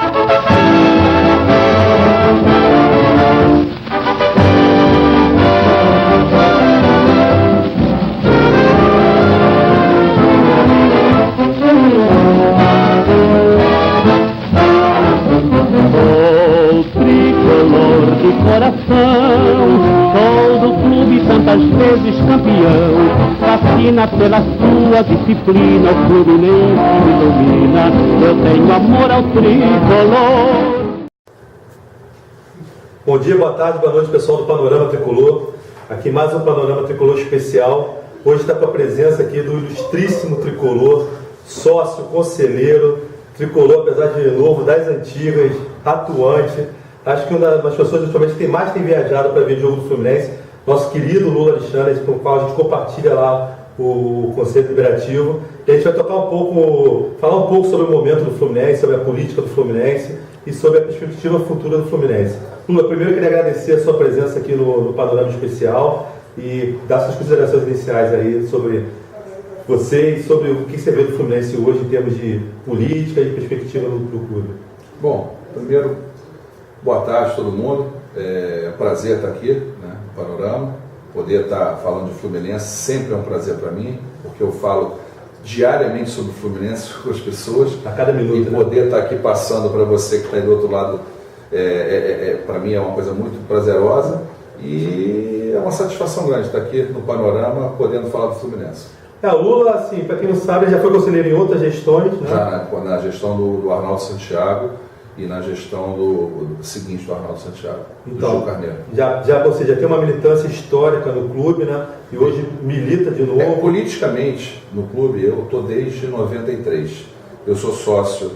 Sou do clube tantas vezes campeão, fascina pela sua disciplina, o Fluminense me domina, eu tenho amor ao tricolor. Bom dia, boa tarde, boa noite, pessoal do Panorama Tricolor. Aqui mais um Panorama Tricolor especial. Hoje está com a presença aqui do ilustríssimo tricolor, sócio, conselheiro, tricolor, apesar de novo, das antigas, atuante. Acho que uma das pessoas justamente que mais tem viajado para ver o jogo do Fluminense, nosso querido Lula Alexandre, com o qual a gente compartilha lá o Conselho Deliberativo. E a gente vai falar um pouco sobre o momento do Fluminense, sobre a política do Fluminense e sobre a perspectiva futura do Fluminense. Lula, primeiro eu queria agradecer a sua presença aqui no Panorama Especial e dar suas considerações iniciais aí sobre você e sobre o que você vê do Fluminense hoje em termos de política e perspectiva do clube. Bom, primeiro, boa tarde a todo mundo. É um prazer estar aqui, né, no Panorama. Poder estar falando de Fluminense sempre é um prazer para mim, porque eu falo diariamente sobre o Fluminense com as pessoas. A cada minuto. E poder estar aqui passando para você que está aí do outro lado, para mim é uma coisa muito prazerosa e é uma satisfação grande estar aqui no Panorama podendo falar do Fluminense. O Lula, assim, para quem não sabe, já foi conselheiro em outras gestões, né? Já na gestão do Arnaldo Santiago e na gestão do seguinte do Arnaldo Santiago, então, do Gil Carneiro. Você já tem uma militância histórica no clube, né? E hoje milita de novo. Politicamente, no clube, eu estou desde 93. Eu sou sócio,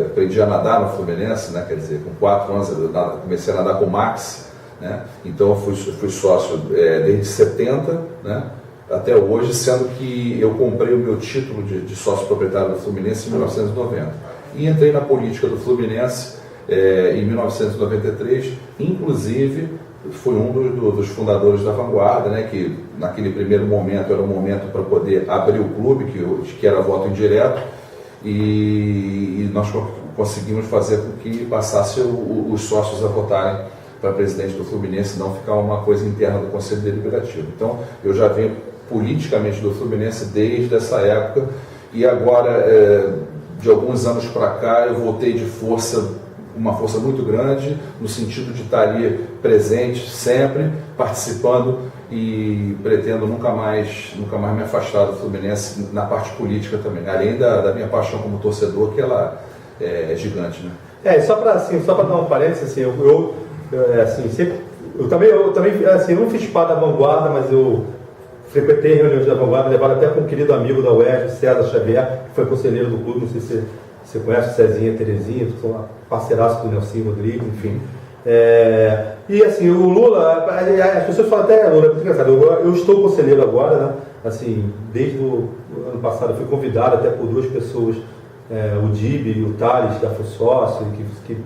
aprendi a nadar no Fluminense, né? Quer dizer, com 4 anos eu comecei a nadar com o Max, né? Então eu fui sócio desde 70, né? Até hoje, sendo que eu comprei o meu título de sócio proprietário do Fluminense em 1990. E entrei na política do Fluminense em 1993, inclusive fui um dos fundadores da Vanguarda, né, que naquele primeiro momento era um momento para poder abrir o clube, que era voto indireto, e nós conseguimos fazer com que passasse os sócios a votarem para presidente do Fluminense, não ficar uma coisa interna do Conselho Deliberativo. Então, eu já venho politicamente do Fluminense desde essa época, e agora, de alguns anos para cá, eu voltei de uma força muito grande, no sentido de estar ali presente sempre, participando, e pretendo nunca mais me afastar do Fluminense na parte política também, além da minha paixão como torcedor, que ela é gigante, né? Só para dar um parênteses, assim, eu também assim, não fiz parte da Vanguarda, mas eu frequentei reuniões da Vanguarda, levado até com um querido amigo da UERJ, César Xavier, que foi conselheiro do clube, não sei se você conhece, o Cezinha, Terezinha, são uma parceiraço do Nelsinho Rodrigues, enfim. E assim, o Lula, as pessoas falam até, Lula, é muito engraçado, eu estou conselheiro agora, né? Assim, desde o ano passado eu fui convidado até por 2 pessoas, o Dib e o Thales, da Fussócio, que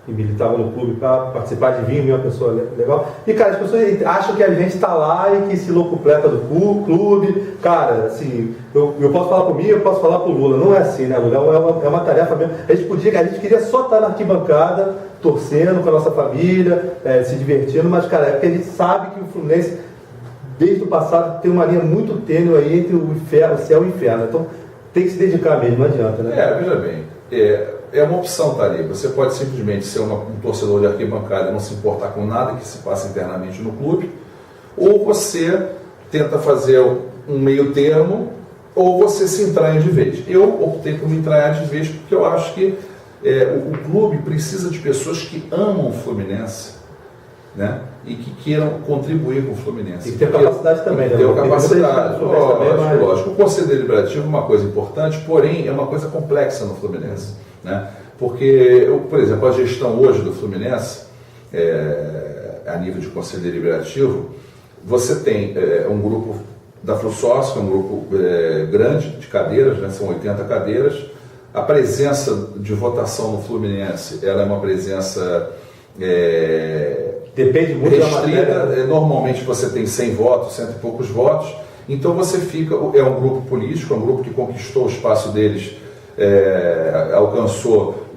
militavam no clube para participar de vir, uma pessoa legal. E, cara, as pessoas acham que a gente está lá e que se locupleta do clube. Cara, assim, eu posso falar por mim, eu posso falar por Lula. Não é assim, né, Lula? É uma tarefa mesmo. A gente queria só estar na arquibancada, torcendo com a nossa família, se divertindo, mas, cara, é porque a gente sabe que o Fluminense, desde o passado, tem uma linha muito tênue aí entre o céu e o inferno. Então, tem que se dedicar mesmo, não adianta, né? Veja bem, é uma opção estar ali. Você pode simplesmente ser um torcedor de arquibancada e não se importar com nada que se passa internamente no clube, ou você tenta fazer um meio termo, ou você se entranha de vez. Eu optei por me entranhar de vez porque eu acho que o clube precisa de pessoas que amam o Fluminense, né? E que queiram contribuir com o Fluminense. E ter capacidade também, né? Ter capacidade, lógico. O Conselho Deliberativo é uma coisa importante, porém é uma coisa complexa no Fluminense, né? Porque, por exemplo, a gestão hoje do Fluminense, a nível de Conselho Deliberativo, você tem um grupo da Flussócio, que é um grupo grande de cadeiras, né? São 80 cadeiras. A presença de votação no Fluminense, ela é uma presença depende muito restrita. da matéria. Normalmente você tem 100 votos, 100 e poucos votos, então você fica, é um grupo político, é um grupo que conquistou o espaço deles, alcançou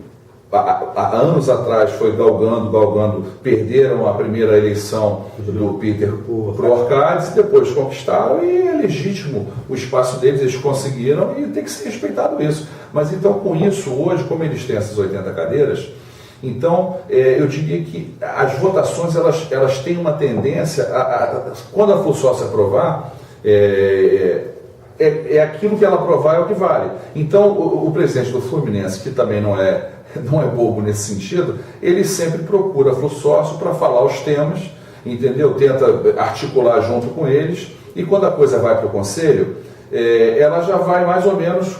há anos atrás foi galgando, perderam a primeira eleição do Peter para o Orcades e depois conquistaram, e é legítimo o espaço deles, eles conseguiram e tem que ser respeitado isso. Mas então, com isso, hoje, como eles têm essas 80 cadeiras, então eu diria que as votações elas têm uma tendência, quando a FUSOL se aprovar, é aquilo que ela aprovar é o que vale. Então, o presidente do Fluminense, que também não é bobo nesse sentido, ele sempre procura a FluSócio para falar os temas, entendeu? Tenta articular junto com eles, e quando a coisa vai para o conselho, ela já vai mais ou menos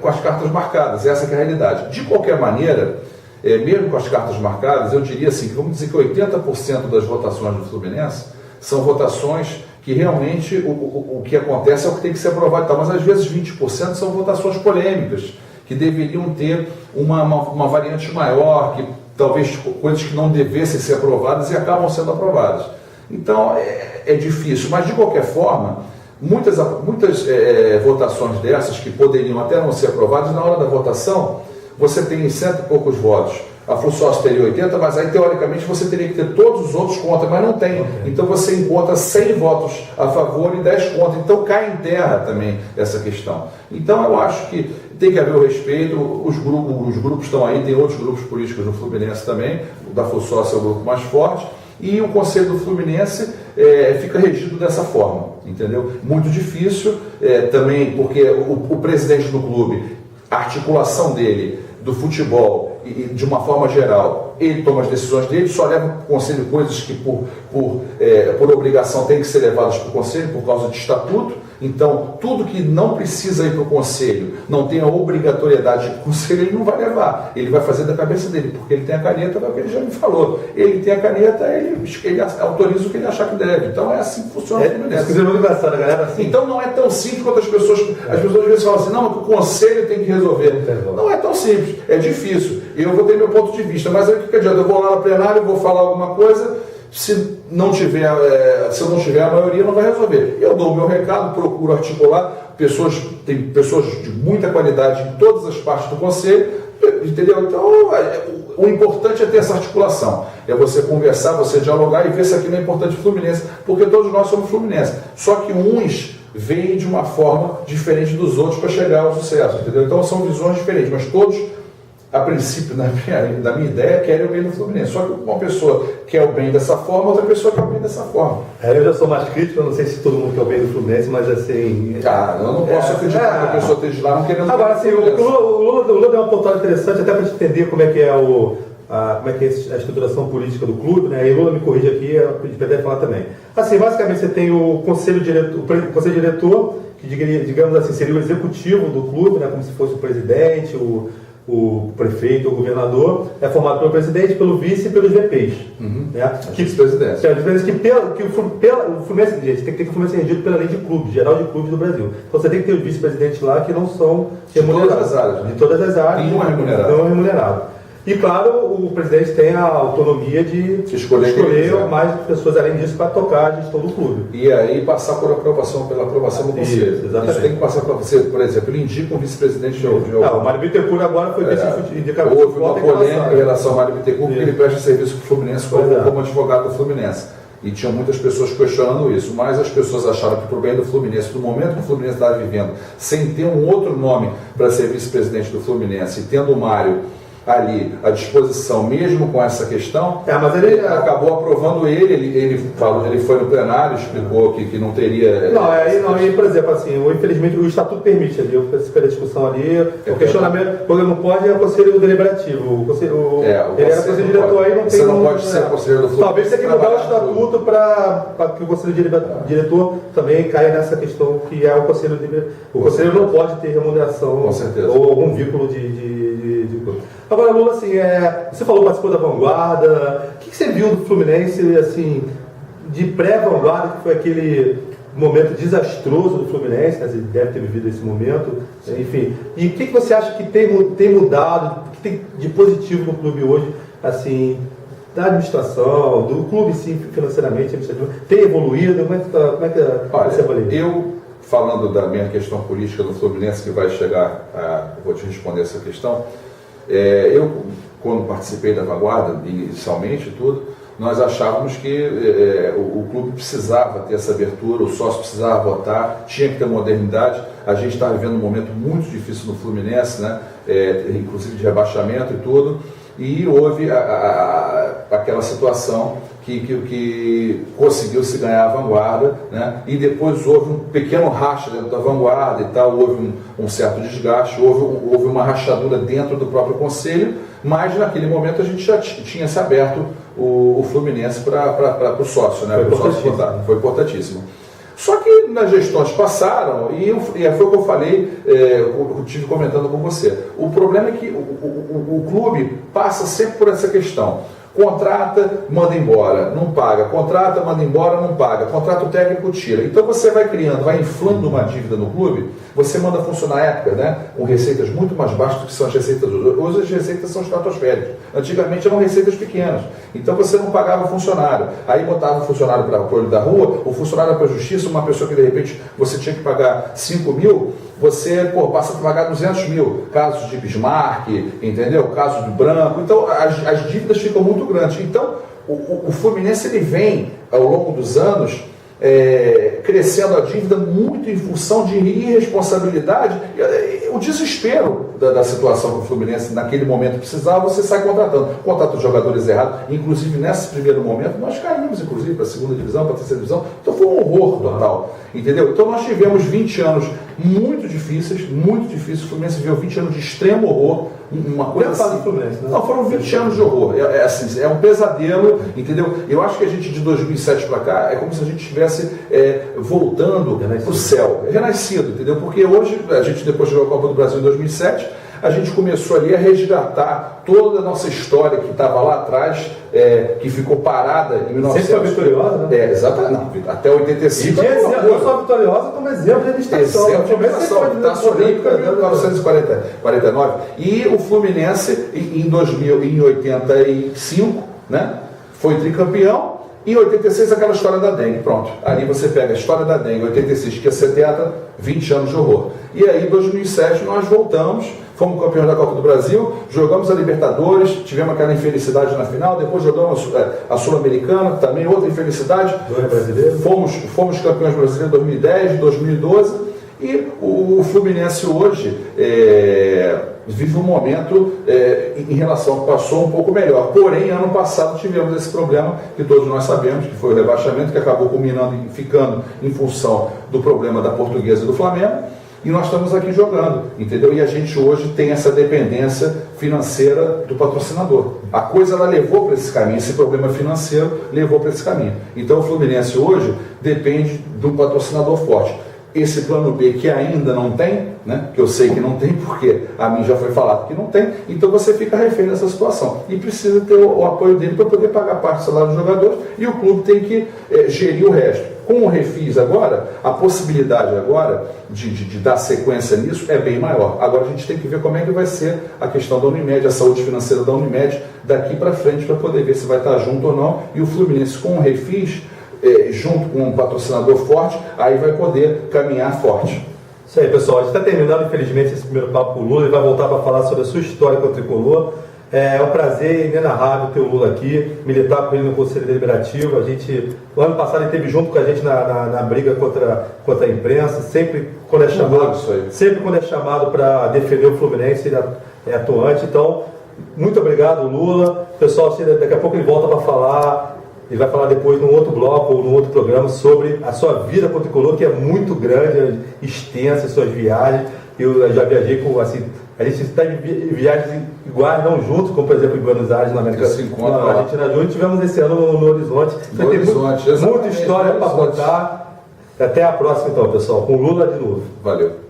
com as cartas marcadas, essa que é a realidade. De qualquer maneira, mesmo com as cartas marcadas, eu diria assim, que vamos dizer que 80% das votações do Fluminense são votações que realmente o que acontece é o que tem que ser aprovado, mas às vezes 20% são votações polêmicas, que deveriam ter uma variante maior, que talvez coisas que não devessem ser aprovadas e acabam sendo aprovadas. Então é difícil, mas de qualquer forma, muitas votações dessas que poderiam até não ser aprovadas, na hora da votação, você tem 100 e poucos votos. A FluSócio teria 80, mas aí teoricamente você teria que ter todos os outros contra, mas não tem. Então você encontra 100 votos a favor e 10 contra. Então cai em terra também essa questão. Então eu acho que tem que haver o respeito, os grupos estão aí, tem outros grupos políticos no Fluminense também, o da FluSócio é o grupo mais forte, e o Conselho do Fluminense fica regido dessa forma, entendeu? Muito difícil também, porque o presidente do clube, a articulação dele, do futebol e de uma forma geral, ele toma as decisões dele, só leva para o conselho coisas que por obrigação tem que ser levadas para o conselho por causa de estatuto. Então, tudo que não precisa ir para o conselho, não tem a obrigatoriedade de conselho, ele não vai levar. Ele vai fazer da cabeça dele, porque ele tem a caneta, é o que ele já me falou. Ele tem a caneta, ele autoriza o que ele achar que deve. Então, é assim que funciona o Fluminense. Isso é muito engraçado, galera. Assim. Então, não é tão simples quanto as pessoas às vezes falam assim, não, que o conselho tem que resolver. Não é tão simples, é difícil. Eu vou ter meu ponto de vista, mas aí o que adianta? Eu vou lá no plenário, vou falar alguma coisa, se eu não tiver a maioria, não vai resolver. Eu dou o meu recado, procuro articular, tem pessoas de muita qualidade em todas as partes do conselho, entendeu? Então, o importante é ter essa articulação, é você conversar, você dialogar e ver se aquilo é importante para o Fluminense, porque todos nós somos Fluminense. Só que uns veem de uma forma diferente dos outros para chegar ao sucesso, entendeu? Então são visões diferentes, mas todos, a princípio, na minha ideia, querem o bem do Fluminense. Só que uma pessoa quer o bem dessa forma, outra pessoa quer o bem dessa forma. Eu já sou mais crítico, eu não sei se todo mundo quer o bem do Fluminense, mas assim... eu não posso acreditar que a pessoa esteja lá não querendo... Agora, assim, o Lula deu uma pontuada interessante, até para a gente entender como é que é a estruturação política do clube, né? E o Lula me corrige aqui, a gente deve falar também. Assim, basicamente você tem o conselho diretor, que digamos assim, seria o executivo do clube, né? Como se fosse o presidente, o prefeito, o governador, é formado pelo presidente, pelo vice e pelos VPs. Né? Vice-presidência. Que o Fluminense, gente, tem que ter que o Fluminense regido pela lei de clubes, geral de clubes do Brasil. Então você tem que ter os vice-presidentes lá que não são remunerados. De todas as áreas. Nenhum é remunerado. E claro, o presidente tem a autonomia de escolher mais pessoas além disso para tocar a gestão do clube. E aí passar pela aprovação do conselho. Exatamente. Isso tem que passar para você, por exemplo, ele indica um vice-presidente de algum. O Mário Bittencourt agora foi indicado. Houve uma polêmica em relação ao Mário Bittencourt, porque ele presta serviço para o Fluminense como advogado do Fluminense. E tinha muitas pessoas questionando isso, mas as pessoas acharam que, por bem do Fluminense, no momento que o Fluminense estava vivendo, sem ter um outro nome para ser vice-presidente do Fluminense, e tendo o Mário ali à disposição, mesmo com essa questão, mas ele acabou aprovando ele foi no plenário, explicou que não teria... por exemplo, assim, infelizmente o estatuto permite ali, pela discussão ali, o questionamento, porque não pode é o conselho deliberativo, ele era conselho diretor, aí não tem... Você não pode ser conselheiro do Fluminense. Talvez tenha que mudar o estatuto para que o conselho diretor também caia nessa questão que é o conselho diretor. O conselho não pode ter remuneração, com certeza, ou algum vínculo de Agora, Lula, assim, você participou da Vanguarda, o que você viu do Fluminense, assim, de pré-Vanguarda, que foi aquele momento desastroso do Fluminense, né? Você deve ter vivido esse momento, enfim. E o que você acha que tem mudado, que tem de positivo no clube hoje, assim, da administração, do clube, sim, financeiramente, tem evoluído? Como é que você avalia? Eu, falando da minha questão política do Fluminense, que vai chegar, vou te responder essa questão, eu quando participei da Vanguarda, inicialmente tudo, nós achávamos que o clube precisava ter essa abertura, o sócio precisava votar, tinha que ter modernidade. A gente está vivendo um momento muito difícil no Fluminense, né? Inclusive de rebaixamento e tudo, e houve aquela situação que conseguiu-se ganhar a Vanguarda, né? E depois houve um pequeno racha dentro da Vanguarda e tal, houve um certo desgaste, houve uma rachadura dentro do próprio conselho, mas naquele momento a gente já tinha se aberto o Fluminense para o sócio, né? Foi importantíssimo. Só que nas gestões passaram, e foi o que eu falei, eu estive comentando com você. O problema é que o clube passa sempre por essa questão. Contrata, manda embora, não paga. Contrata, manda embora, não paga. Contrata o técnico, tira. Então você vai criando, vai inflando uma dívida no clube, você manda funcionar à época, né? Com receitas muito mais baixas do que são as receitas hoje. Hoje as receitas são estratosféricas. Antigamente eram receitas pequenas. Então você não pagava o funcionário. Aí botava o funcionário para o olho da rua, o funcionário para a justiça, uma pessoa que de repente você tinha que pagar 5 mil, você passa a pagar 200 mil. Casos de Bismarck, entendeu? Casos do Branco. Então as dívidas ficam muito grandes. Então o Fluminense ele vem ao longo dos anos crescendo a dívida muito em função de irresponsabilidade, o desespero da situação que o Fluminense naquele momento precisava. Você sai contrata os jogadores errados, inclusive nesse primeiro momento nós caímos para a segunda divisão, para a terceira divisão, então foi um horror total, entendeu? Então nós tivemos 20 anos muito difíceis, o Fluminense viveu 20 anos de extremo horror, uma coisa assim. Fluminense, né? Não, foram 20 anos de horror, assim, é um pesadelo, entendeu? Eu acho que a gente de 2007 para cá é como se a gente estivesse voltando para o céu, renascido, entendeu? Porque hoje, a gente depois jogou a Copa do Brasil em 2007, a gente começou ali a resgatar toda a nossa história que estava lá atrás, que ficou parada em 1900. Sempre foi vitoriosa, né? Exatamente. Não, até 85. Não só vitoriosa, como exemplo de administração. Taça Olímpica, 1949. E o Fluminense, em 85, né, foi tricampeão. Em 86, aquela história da dengue, pronto. Ali você pega a história da dengue, 86, que é 70, 20 anos de horror. E aí, em 2007, nós voltamos, fomos campeões da Copa do Brasil, jogamos a Libertadores, tivemos aquela infelicidade na final, depois jogamos a Sul-Americana, também outra infelicidade. Fomos campeões brasileiros em 2010, 2012, e o Fluminense hoje vive um momento em relação ao que passou um pouco melhor. Porém, ano passado tivemos esse problema que todos nós sabemos, que foi o rebaixamento, que acabou culminando e ficando em função do problema da Portuguesa e do Flamengo, e nós estamos aqui jogando, entendeu? E a gente hoje tem essa dependência financeira do patrocinador. A coisa ela levou para esse caminho, esse problema financeiro levou para esse caminho. Então o Fluminense hoje depende de um patrocinador forte. Esse plano B que ainda não tem, né, que eu sei que não tem, porque a mim já foi falado que não tem, então você fica refém dessa situação. E precisa ter o apoio dele para poder pagar parte do salário dos jogadores, e o clube tem que gerir o resto. Com o Refis agora, a possibilidade agora de dar sequência nisso é bem maior. Agora a gente tem que ver como é que vai ser a questão da Unimed, a saúde financeira da Unimed daqui para frente, para poder ver se vai estar junto ou não. E o Fluminense com o Refis, junto com um patrocinador forte, aí vai poder caminhar forte. Isso aí, pessoal. A gente está terminando, infelizmente, esse primeiro papo com o Lula. Ele vai voltar para falar sobre a sua história com o Tricolor. É um prazer inenarrável ter o Lula aqui, militar com ele no Conselho Deliberativo. O ano passado ele esteve junto com a gente na briga contra a imprensa, sempre quando é chamado para defender o Fluminense, ele é atuante. Então, muito obrigado, Lula. Pessoal, daqui a pouco ele volta para falar. Ele vai falar depois num outro bloco ou num outro programa sobre a sua vida com o Tricolor, que é muito grande, extensa, suas viagens. Eu já viajei com, assim, a gente está em viagens iguais, não juntos, como por exemplo em Buenos Aires, na América na Argentina juntos. Tivemos esse ano no Horizonte. Vai ter muita história para contar. Até a próxima então, pessoal, com o Lula de novo. Valeu.